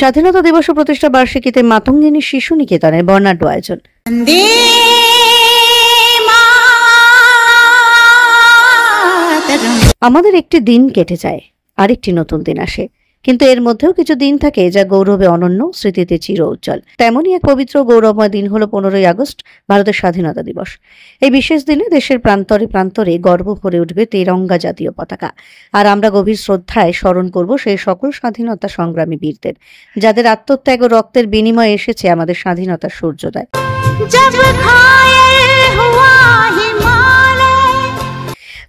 স্বাধীনতা দিবস ও প্রতিষ্ঠা বার্ষিকীতে মাতঙ্গিনী শিশু নিকেতনের বর্ণাঢ্য আয়োজন। আমাদের একটি দিন কেটে যায়, আরেকটি নতুন দিন আসে, কিন্তু এর মধ্যেও কিছু দিন থাকে যা গৌরবে অনন্য, স্মৃতিতে চির উজ্জ্বল। তেমনই এক পবিত্র গৌরবময় দিন হলো 15ই আগস্ট, ভারতের স্বাধীনতা দিবস। এই বিশেষ দিনে দেশের প্রান্তরে প্রান্তরে গর্ব ভরে উঠবে তেরঙ্গা জাতীয় পতাকা। আর আমরা গভীর শ্রদ্ধায় স্মরণ করব সেই সকল স্বাধীনতা সংগ্রামী বীরদের, যাদের আত্মত্যাগ ও রক্তের বিনিময়ে এসেছে আমাদের স্বাধীনতার সূর্যোদয়।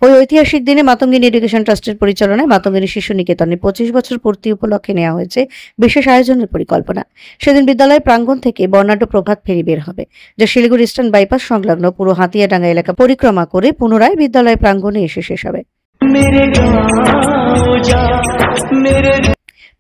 ওই ঐতিহাসিক দিনে মাতঙ্গিনী এডুকেশন ট্রাস্টের পরিচালনায় মাতঙ্গিনী শিশু নিকেতনে 25 বছর পূর্তি উপলক্ষে নেওয়া হয়েছে বিশেষ আয়োজনের পরিকল্পনা। সেদিন বিদ্যালয় প্রাঙ্গণ থেকে বর্ণাঢ্য প্রভাত ফেরি বের হবে, যা শিলিগুড়ি ইস্টার্ন বাইপাস সংলগ্ন পুরো হাতিয়াডাঙ্গা এলাকা পরিক্রমা করে পুনরায় বিদ্যালয় প্রাঙ্গণে এসে শেষ হবে।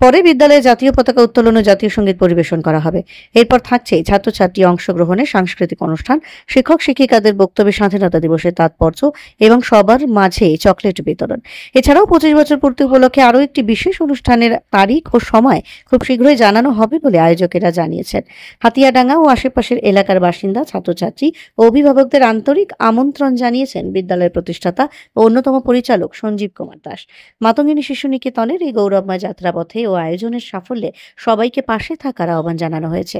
পরে বিদ্যালয়ে জাতীয় পতাকা উত্তোলন ও জাতীয় সঙ্গীত পরিবেশন করা হবে। এরপর থাকছে ছাত্রছাত্রী অংশগ্রহণে সাংস্কৃতিক অনুষ্ঠান, শিক্ষক শিক্ষিকাদের বক্তব্যে স্বাধীনতা দিবসের তাৎপর্য এবং সবার মাঝে চকলেট বিতরণ। এছাড়াও 25 বছর পূর্তি উপলক্ষে আরও একটি বিশেষ অনুষ্ঠানের তারিখ ও সময় খুব শীঘ্রই জানানো হবে বলে আয়োজকেরা জানিয়েছেন। হাতিয়াডাঙ্গা ও আশেপাশের এলাকার বাসিন্দা, ছাত্রছাত্রী ও অভিভাবকদের আন্তরিক আমন্ত্রণ জানিয়েছেন বিদ্যালয়ের প্রতিষ্ঠাতা ও অন্যতম পরিচালক সঞ্জীব কুমার দাস। মাতঙ্গিনী শিশু নিকেতনের এই গৌরবময় যাত্রাপথে ও আয়োজনের সাফল্যে সবাইকে পাশে থাকার আহ্বান জানানো হয়েছে।